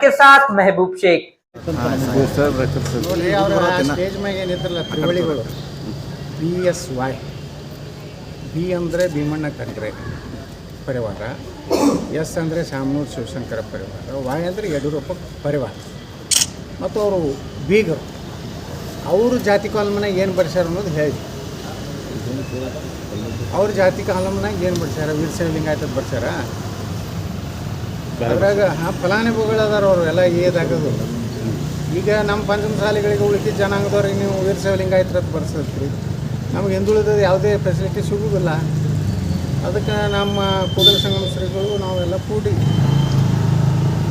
के साथ महबूब शेख। ನೋಡಿ ಅವರ ಸ್ಟೇಜ್ ಮ್ಯಾಗ ಏನಿದ್ರಲ್ಲ ತ್ರಿವಳಿಗಳು BSY. ಬಿ ಅಂದರೆ ಭೀಮಣ್ಣ ಖಂಡ್ರೆ ಪರಿವಾರ, ಎಸ್ ಅಂದರೆ ಶಾಮನೂರು ಶಿವಶಂಕರ ಪರಿವಾರ, ವೈ ಅಂದರೆ ಯಡಿಯೂರಪ್ಪ ಪರಿವಾರ. ಮತ್ತು ಅವರು ಬೀಗರು ಅವರು ಜಾತಿ ಕಾಲಮ್ನಾಗ ಏನು ಬರ್ಸ್ಯಾರ ಅನ್ನೋದು ಹೇಳಿ. ಅವ್ರ ಜಾತಿ ಕಾಲಮ್ನಾಗ ಏನು ಬರ್ಸ್ಯಾರ, ವೀರಶೈವ ಲಿಂಗಾಯತದ ಬರ್ಸ್ಯಾರ. ಅದ್ರಾಗ ಫಲಾನುಭವಿಗಳು ಅದಾರ ಅವರು ಎಲ್ಲ ಏದಾಗೋದು. ಈಗ ನಮ್ಮ ಪಂಚಮಸಾಲಿಗಳಿಗೆ ಉಳಿದ ಜನಾಂಗದವ್ರಿಗೆ ನೀವು ವೀರಶೈವ ಲಿಂಗಾಯತರದ್ದು ಬರ್ಸತ್ರಿ, ನಮ್ಗೆ ಹಿಂದುಳಿದ ಯಾವುದೇ ಫೆಸಿಲಿಟಿ ಸಿಗೋದಿಲ್ಲ. ಅದಕ್ಕೆ ನಮ್ಮ ಕೂಡಲ ಸಂಗಮ ಶ್ರೀಗಳು ನಾವೆಲ್ಲ ಕೂಡಿ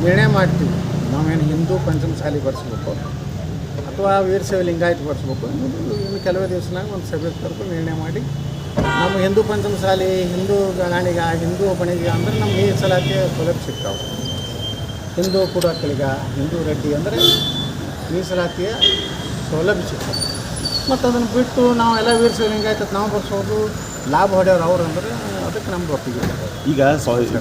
ನಿರ್ಣಯ ಮಾಡ್ತೀವಿ, ನಾವೇನು ಹಿಂದೂ ಪಂಚಮಸಾಲಿ ಬರ್ಸ್ಬೇಕು ಅಥವಾ ವೀರಶೈವ ಲಿಂಗಾಯತ ಬರ್ಸ್ಬೇಕು. ಇನ್ನು ಕೆಲವೇ ದಿವಸನಾಗ ಒಂದು ಸಭೆ ಕರೆದು ನಿರ್ಣಯ ಮಾಡಿ ನಮ್ಮ ಹಿಂದೂ ಪಂಚಮಸಾಲಿ, ಹಿಂದೂ ಗಣಾಣಿಗ, ಹಿಂದೂ ಒಬ್ಬಣಿಗ ಅಂದ್ರೆ ನಮ್ಮ ಮೀಸಲಾತಿ ಸೌಲಭ್ಯ ಸಿಗ್ತಾವೆ. ಹಿಂದೂ ಕುಡಕಳಿಗ, ಹಿಂದೂ ರೆಡ್ಡಿ ಅಂದರೆ ಮೀಸಲಾತಿಯ ಸೌಲಭ್ಯ ಸಿಗ್ತದೆ. ಮತ್ತು ಅದನ್ನು ಬಿಟ್ಟು ನಾವೆಲ್ಲ ವೀರಶೈವ ಲಿಂಗಾಯತ ನಾವು ಬರ್ಸೋದು ಲಾಭ ಹೊಡೆಯೋರು ಅವ್ರು ಅಂದರೆ ಅದಕ್ಕೆ ನಮ್ಗೆ ಒಪ್ಪಿಗೆ. ಈಗ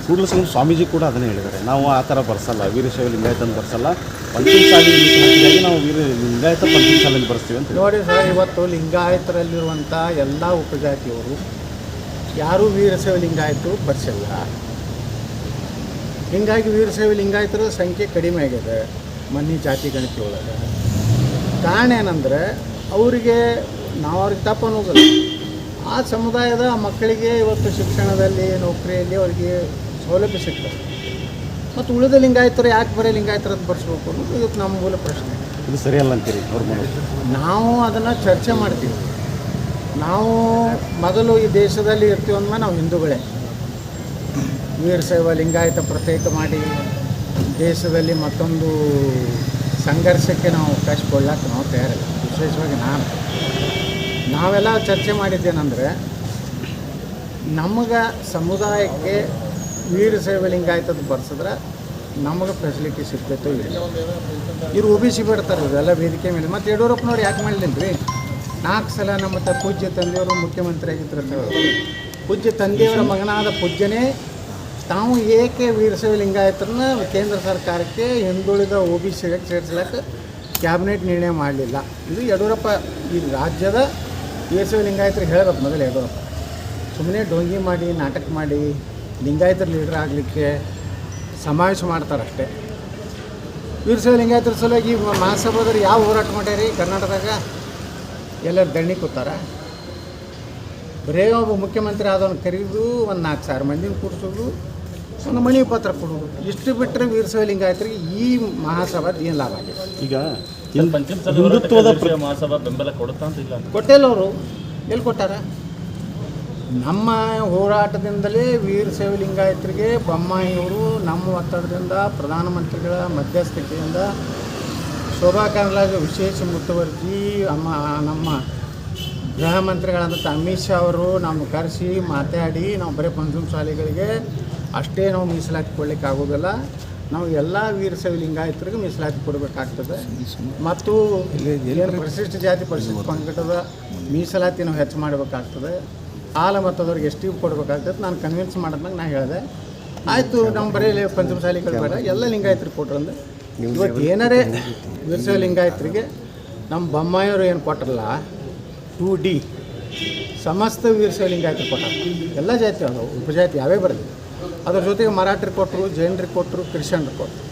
ಕೂಡಲ ಸಂಗಮ ಸ್ವಾಮೀಜಿ ಕೂಡ ಅದನ್ನೇ ಹೇಳಿದ್ದಾರೆ, ನಾವು ಆ ಥರ ಬರ್ಸಲ್ಲ, ವೀರಶೈವ ಲಿಂಗಾಯತನ ಬರ್ಸಲ್ಲ, ಪಂಚಮಸಾಲಿ ಮೀಸಲಾತಿಗಾಗಿ ನಾವು ಲಿಂಗಾಯತ ಪಂಚಮಸಾಲಿಯನ್ನು ಬರ್ಸ್ತೀವಿ ಅಂತ. ನೋಡಿ ಸರ್, ಇವತ್ತು ಲಿಂಗಾಯತರಲ್ಲಿರುವಂಥ ಎಲ್ಲ ಉಪಜಾತಿಯವರು ಯಾರೂ ವೀರಶೈವ ಲಿಂಗಾಯತರು ಬರ್ಸಿಲ್ಲ. ಹೀಗಾಗಿ ವೀರಶೈವ ಲಿಂಗಾಯತರ ಸಂಖ್ಯೆ ಕಡಿಮೆ ಆಗಿದೆ ಮನೆ ಜಾತಿ ಗಣತಿ ಒಳಗೆ. ಕಾರಣ ಏನಂದರೆ ಅವರಿಗೆ ನಾವು ಅವ್ರಿಗೆ ತಪ್ಪು ಅನ್ನೋದಿಲ್ಲ, ಆ ಸಮುದಾಯದ ಮಕ್ಕಳಿಗೆ ಇವತ್ತು ಶಿಕ್ಷಣದಲ್ಲಿ, ನೌಕರಿಯಲ್ಲಿ ಅವರಿಗೆ ಸೌಲಭ್ಯ ಸಿಗ್ತದೆ. ಮತ್ತು ಉಳಿದ ಲಿಂಗಾಯತರು ಯಾಕೆ ಬರೀ ಲಿಂಗಾಯತರದ್ದು ಬರ್ಸ್ಬೇಕು ಅನ್ನೋದು ಇವತ್ತು ನಮ್ಮ ಮೂಲ ಪ್ರಶ್ನೆ. ಇದು ಸರಿಯಲ್ಲ ಅಂತೀರಿ ಅವ್ರು? ನಾವು ಅದನ್ನು ಚರ್ಚೆ ಮಾಡ್ತೀವಿ. ನಾವು ಮೊದಲು ಈ ದೇಶದಲ್ಲಿ ಇರ್ತೀವಿ ಅಂದ್ಮೇಲೆ ನಾವು ಹಿಂದೂಗಳೇ. ವೀರಶೈವ ಲಿಂಗಾಯತ ಪ್ರತ್ಯೇಕ ಮಾಡಿ ದೇಶದಲ್ಲಿ ಮತ್ತೊಂದು ಸಂಘರ್ಷಕ್ಕೆ ನಾವು ಅವಕಾಶ ಕೊಡ್ಲಿಕ್ಕೆ ನಾವು ತಯಾರಿಲ್ಲ. ವಿಶೇಷವಾಗಿ ನಾವೆಲ್ಲ ಚರ್ಚೆ ಮಾಡಿದ್ದೇನೆಂದರೆ, ನಮಗೆ ಸಮುದಾಯಕ್ಕೆ ವೀರಶೈವ ಲಿಂಗಾಯತದ ಬರ್ಸಿದ್ರೆ ನಮಗೆ ಫೆಸಿಲಿಟಿ ಸಿಗ್ತೈತೋ ಇಲ್ಲ. ಇವರು OBC ಬಿಡ್ತಾರೆ ಇವರೆಲ್ಲ ವೇದಿಕೆ ಮೇಲೆ. ಮತ್ತು ಯಡಿಯೂರಪ್ಪನವ್ರು ಯಾಕೆ ಮಾಡಲಿಲ್ಲ ರೀ? 4 ಸಲ ನಮ್ಮ ಪೂಜ್ಯ ತಂದೆಯವರು ಮುಖ್ಯಮಂತ್ರಿ ಆಗಿದ್ದರು. ಪೂಜ್ಯ ತಂದೆಯವರ ಮಗನಾದ ಪೂಜ್ಯನೇ ತಾವು ಏಕೆ ವೀರಶೈವ ಲಿಂಗಾಯತರನ್ನ ಕೇಂದ್ರ ಸರ್ಕಾರಕ್ಕೆ ಹಿಂದುಳಿದ OBCಗೆ ಸೇರಿಸ್ಲಿಕ್ಕೆ ಕ್ಯಾಬಿನೆಟ್ ನಿರ್ಣಯ ಮಾಡಲಿಲ್ಲ? ಇದು ಯಡಿಯೂರಪ್ಪ ಈ ರಾಜ್ಯದ ವೀರಶೈವ ಲಿಂಗಾಯತರಿಗೆ ಹೇಳಬೇಕು ಮೊದಲು. ಯಡಿಯೂರಪ್ಪ ಸುಮ್ಮನೆ ಡೊಂಗಿ ಮಾಡಿ, ನಾಟಕ ಮಾಡಿ ಲಿಂಗಾಯತರ ಲೀಡರ್ ಆಗಲಿಕ್ಕೆ ಸಮಾವೇಶ ಮಾಡ್ತಾರಷ್ಟೇ. ವೀರಶೈವ ಲಿಂಗಾಯತರ ಸಲುವಾಗಿ ಈ ಮಹಾಸಭಾದವ್ರು ಯಾವ ಹೋರಾಟ ಮಾಡ್ಯಾರಿ ಕರ್ನಾಟಕದಾಗ? ಎಲ್ಲರೂ ದಂಡಿ ಕೂತಾರ. ಬರೇ ಒಬ್ಬ ಮುಖ್ಯಮಂತ್ರಿ ಆದವನು ಕರೆದು ಒಂದು 4,000 ಮಂದಿನ ಕೂರಿಸೋದು, ಒಂದು ಮನವಿ ಪತ್ರ ಕೊಡೋದು, ಇಷ್ಟು ಬಿಟ್ಟರೆ ವೀರಶೈವ ಲಿಂಗಾಯತರಿಗೆ ಈ ಮಹಾಸಭಾದ ಏನು ಲಾಭ ಆಗಿದೆ? ಈಗ ಹಿಂದುತ್ವದ ಮಹಾಸಭಾ ಬೆಂಬಲ ಕೊಡುತ್ತಾ ಅಂತ ಇಲ್ಲ, ಕೊಟ್ಟಿಲ್ಲ. ಅವರು ಎಲ್ಲಿ ಕೊಟ್ಟಾರ? ನಮ್ಮ ಹೋರಾಟದಿಂದಲೇ ವೀರಶೈವ ಲಿಂಗಾಯತರಿಗೆ ಬೊಮ್ಮಾಯಿಯವರು ನಮ್ಮ ಒತ್ತಡದಿಂದ, ಪ್ರಧಾನಮಂತ್ರಿಗಳ ಮಧ್ಯಸ್ಥಿಕೆಯಿಂದ, ಶೋಭಾ ಕರಂದ್ಲಾಜೆ ವಿಶೇಷ ಮುತುವರ್ಜಿ, ನಮ್ಮ ಗೃಹ ಮಂತ್ರಿಗಳಾದಂಥ ಅಮಿತ್ ಶಾ ಅವರು ನಾವು ಕರೆಸಿ ಮಾತಾಡಿ, ನಾವು ಬರೀ ಪಂಚಮಸಾಲಿಗಳಿಗೆ ಅಷ್ಟೇ ನಾವು ಮೀಸಲಾತಿ ಕೊಡಲಿಕ್ಕೆ ಆಗೋದಿಲ್ಲ, ನಾವು ಎಲ್ಲ ವೀರಶೈವ ಲಿಂಗಾಯತರಿಗೆ ಮೀಸಲಾತಿ ಕೊಡಬೇಕಾಗ್ತದೆ. ಮತ್ತು ಏನು ಪರಿಶಿಷ್ಟ ಜಾತಿ, ಪರಿಶಿಷ್ಟ ಪಂಗಡದ ಮೀಸಲಾತಿ ನಾವು ಹೆಚ್ಚು ಮಾಡಬೇಕಾಗ್ತದೆ. ಹಾಲ ಮತ್ತದವ್ರಿಗೆ ಎಷ್ಟು ಕೊಡಬೇಕಾಗ್ತದೆ ನಾನು ಕನ್ವಿನ್ಸ್ ಮಾಡೋದ್ನಾಗ ನಾನು ಹೇಳಿದೆ. ಆಯಿತು, ನಮ್ಮ ಬರೀ ಪಂಚಮಸಾಲಿಗಳು ಬೇಡ, ಎಲ್ಲ ಲಿಂಗಾಯತರಿಗೆ ಕೊಟ್ರಂದ್ರೆ ಇವತ್ತು ಏನಾರೇ ವೀರಶೈವ ಲಿಂಗಾಯತರಿಗೆ ನಮ್ಮ ಬೊಮ್ಮಾಯಿಯವರು ಏನು ಕೊಟ್ಟರಲ್ಲ 2D ಸಮಸ್ತ ವೀರಶೈವ ಲಿಂಗಾಯತರು ಕೊಟ್ಟಾರ. ಎಲ್ಲ ಜಾತಿ ಅದು ಉಪಜಾತಿ ಯಾವೇ ಬರಲಿ, ಅದ್ರ ಜೊತೆಗೆ ಮರಾಠರಿಗೆ ಕೊಟ್ಟರು, ಜೈನರಿಗೆ ಕೊಟ್ಟರು, ಕ್ರಿಶ್ಚಿಯನ್ರಿಗೆ ಕೊಟ್ಟರು.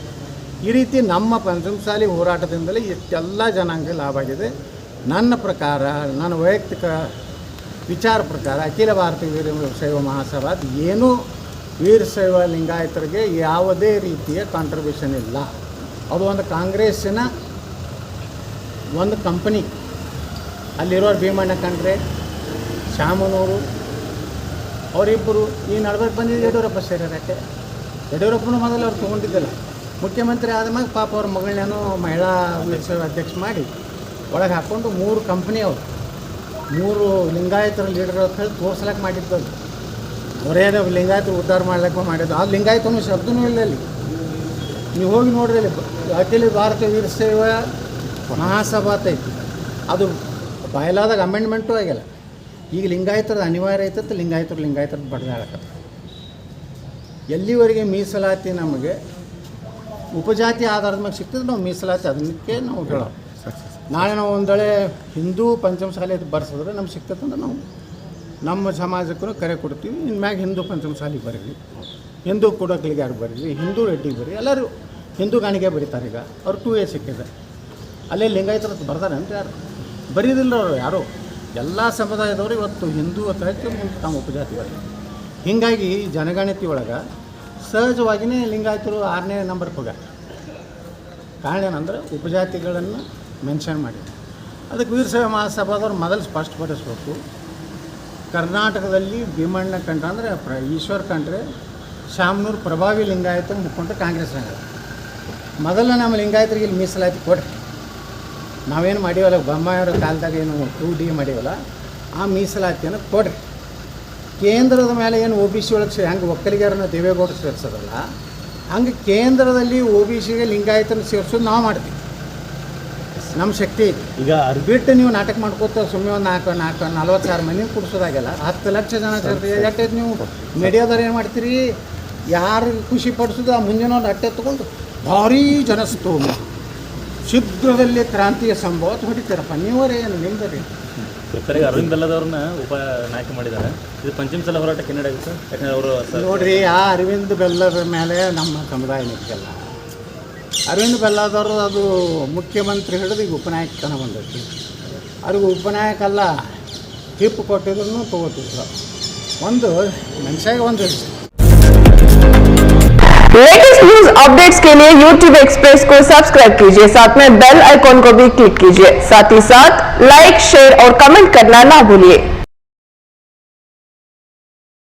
ಈ ರೀತಿ ನಮ್ಮ ಪಂಚಮಸಾಲಿ ಹೋರಾಟದಿಂದಲೇ ಇಷ್ಟೆಲ್ಲ ಜನಾಂಗ ಲಾಭ ಆಗಿದೆ. ನನ್ನ ಪ್ರಕಾರ, ನನ್ನ ವೈಯಕ್ತಿಕ ವಿಚಾರ ಪ್ರಕಾರ ಅಖಿಲ ಭಾರತೀಯ ವೀರಶೈವ ಮಹಾಸಭಾ ಏನೂ ವೀರಶೈವ ಲಿಂಗಾಯತರಿಗೆ ಯಾವುದೇ ರೀತಿಯ ಕಾಂಟ್ರಿಬ್ಯೂಷನ್ ಇಲ್ಲ. ಅದು ಒಂದು ಕಾಂಗ್ರೆಸ್ಸಿನ ಒಂದು ಕಂಪನಿ. ಅಲ್ಲಿರೋರು ಭೀಮಣ್ಣ ಖಂಡ್ರೆ, ಶಾಮನೂರು ಅವರಿಬ್ಬರು ಈ ನಡ್ಬೇಕು ಬಂದಿದ್ದು ಯಡಿಯೂರಪ್ಪ ಸೇರೋದಕ್ಕೆ. ಯಡಿಯೂರಪ್ಪನೂ ಮೊದಲು ಅವ್ರು ತೊಗೊಂಡಿದ್ದಿಲ್ಲ. ಮುಖ್ಯಮಂತ್ರಿ ಆದಮ್ಯಾಗ ಪಾಪ ಅವ್ರ ಮಗಳನ್ನೇನೋ ಮಹಿಳಾ ವೀರಶೈವ ಅಧ್ಯಕ್ಷ ಮಾಡಿ ಒಳಗೆ ಹಾಕ್ಕೊಂಡು 3 ಕಂಪ್ನಿ ಅವರು 3 ಲಿಂಗಾಯತರ ಲೀಡರ್ ಅಂತ ಹೇಳಿ ತೋರ್ಸ್ಲಕ್ಕೆ ಮಾಡಿದ್ದದು. ಅವರೇನು ಲಿಂಗಾಯತರು ಉದ್ಧಾರ ಮಾಡ್ಲಿಕ್ಕೆ ಮಾಡಿದ್ದು. ಆ ಲಿಂಗಾಯತನೂ ಶಬ್ದನೂ ಇಲ್ಲ ಅಲ್ಲಿ. ನೀವು ಹೋಗಿ ನೋಡ್ರಿ, ಅಲ್ಲಿ ಅಖಿಲ ಭಾರತ ವೀರಶೈವ ಮಹಾಸಭಾ ಐತಿ, ಅದು ಬಯಲಾದಾಗ ಅಮೆಂಡ್ಮೆಂಟು ಆಗಿಲ್ಲ. ಈಗ ಲಿಂಗಾಯತರದ ಅನಿವಾರ್ಯ ಐತತ್ತು, ಲಿಂಗಾಯತರದ್ದು ಬಡ್ದಾಡಕತ್ತ. ಎಲ್ಲಿವರೆಗೆ ಮೀಸಲಾತಿ ನಮಗೆ ಉಪಜಾತಿ ಆಧಾರದ ಮೇಲೆ ಸಿಗ್ತದೆ ನಾವು ಮೀಸಲಾತಿ ಅದಕ್ಕೆ ನಾವು ಹೇಳೋದು. ನಾಳೆ ನಾವು ಒಂದು ವೇಳೆ ಹಿಂದೂ ಪಂಚಮಸಾಲಿ ಅದು ಬರ್ಸಿದ್ರೆ ನಮ್ಗೆ ಸಿಗ್ತದೆ ಅಂದ್ರೆ ನಾವು ನಮ್ಮ ಸಮಾಜಕ್ಕೂ ಕರೆ ಕೊಡ್ತೀವಿ. ಇನ್ಮ್ಯಾಗ ಹಿಂದೂ ಪಂಚಮಸಾಲಿಗೆ ಬರೀರಿ, ಹಿಂದೂ ಕುಡಕಲಿಗೆ ಯಾರು ಬರೀರಿ, ಹಿಂದೂ ರೆಡ್ಡಿಗೆ ಬರೀ, ಎಲ್ಲರೂ ಹಿಂದೂ ಗಾಣಿಗೆ ಬರೀತಾರೆ. ಈಗ ಅವ್ರು 2A ಸಿಕ್ಕಿದೆ. ಅಲ್ಲೇ ಲಿಂಗಾಯತರ ಬರ್ತಾರೆ ಅಂತ ಯಾರು ಬರೀದಿಲ್ಲ ಅವರು ಯಾರು. ಎಲ್ಲ ಸಮುದಾಯದವರು ಇವತ್ತು ಹಿಂದೂ ಅಂತ ಹೇಳ್ತೀವಿ, ತಾವು ಉಪಜಾತಿ ಬರೀ. ಹೀಗಾಗಿ ಜನಗಣತಿ ಒಳಗೆ ಸಹಜವಾಗಿಯೇ ಲಿಂಗಾಯತರು 6ನೇ ನಂಬರ್ಗೆ ಹೋಗ್ಯಾರ. ಕಾರಣ ಏನಂದ್ರೆ ಉಪಜಾತಿಗಳನ್ನು ಮೆನ್ಷನ್ ಮಾಡಿ ಅದಕ್ಕೆ ವೀರಶೈವ ಮಹಾಸಭಾದವ್ರು ಮೊದಲು ಸ್ಪಷ್ಟಪಡಿಸ್ಬೇಕು. ಕರ್ನಾಟಕದಲ್ಲಿ ಭೀಮಣ್ಣ ಕಂಡ್ರೆ ಅಂದರೆ ಈಶ್ವರ್ ಕಂಡ್ರೆ ಶಾಮನೂರು ಪ್ರಭಾವಿ ಲಿಂಗಾಯತ ಮುಖಂಡರು ಕಾಂಗ್ರೆಸ್ನಾಗ ಮೊದಲ ನಮ್ಮ ಲಿಂಗಾಯತರಿಗೆ ಇಲ್ಲಿ ಮೀಸಲಾತಿ ಕೊಡ್ರಿ. ನಾವೇನು ಮಾಡೀವಲ್ಲ ಬೊಮ್ಮಾಯಿಯವರ ಕಾಲದಾಗ ಏನು 2D ಮಾಡೀವಲ್ಲ ಆ ಮೀಸಲಾತಿಯನ್ನು ಕೊಡ್ರಿ. ಕೇಂದ್ರದ ಮೇಲೆ ಏನು OBC ಒಳಗೆ ಹೆಂಗೆ ಒಕ್ಕಲಿಗರನ್ನ ದೇವೇಗೌಡರು ಸೇರಿಸೋದಲ್ಲ ಹಂಗೆ ಕೇಂದ್ರದಲ್ಲಿ OBCಗೆ ಲಿಂಗಾಯತನ ಸೇರಿಸೋದು ನಾವು ಮಾಡ್ತೀವಿ. ನಮ್ಮ ಶಕ್ತಿ ಐತಿ. ಈಗ ಬಿಟ್ಟು ನೀವು ನಾಟಕ ಮಾಡ್ಕೋತ ಸುಮ್ಮನೆ ಒಂದು 40,000 ಮಂದಿ ಕುಡಿಸೋದಾಗೆಲ್ಲ 10 ಲಕ್ಷ ಜನ ಸೇರ್ತೀವಿ. ಯಾಕೈತೆ ನೀವು ಮೀಡಿಯಾದವ್ರು ಏನು ಮಾಡ್ತೀರಿ, ಯಾರು ಖುಷಿ ಪಡಿಸೋದು ಆ ಮುಂಜಾನೆ ಒಂದು ಅಟ್ಟೆ ತೊಗೊಂಡು ಭಾರೀ ಜನಸ್ತೋಮ ಶೀಘ್ರದಲ್ಲಿ ಕ್ರಾಂತಿಯ ಸಂಭವ ಹೊಡಿತೀರಪ್ಪ. ನೀವರೇ ಏನು ನಿಮ್ದರಿ ಇವತ್ತರೆಗೆ ಅರವಿಂದ್ ಬೆಲ್ಲದವ್ರನ್ನ ಉಪ ನಾಯಕ ಮಾಡಿದ್ದಾರೆ. ಇದು ಪಂಚಮಸಾಲ ಹೋರಾಟಕ್ಕೆ ಹಿನ್ನಡೆ ಆಗುತ್ತೆ ಯಾಕಂದ್ರೆ ಅವರು ನೋಡ್ರಿ, ಆ ಅರವಿಂದ್ ಬೆಲ್ಲದ ಮೇಲೆ ನಮ್ಮ ಸಮುದಾಯ ನಿಂತಿಲ್ಲ. ಅರವಿಂದ್ ಬೆಲ್ಲದವರು ಅದು ಮುಖ್ಯಮಂತ್ರಿ ಹಿಡಿದು ಈಗ ಉಪನಾಯಕನ ಬಂದೈತಿ. ಅವ್ರಿಗೆ ಉಪನಾಯಕ ಅಲ್ಲ, ಟಿಪ್ ಕೊಟ್ಟಿದ್ರು ತೊಗೋತಿದ್ರು. ಒಂದು ಮನುಷ್ಯಾಗ ಒಂದು लेटेस्ट न्यूज अपडेट्स के लिए YouTube एक्सप्रेस को सब्सक्राइब कीजिए, साथ में बेल आइकॉन को भी क्लिक कीजिए। साथ ही साथ लाइक, शेयर और कमेंट करना ना भूलिए।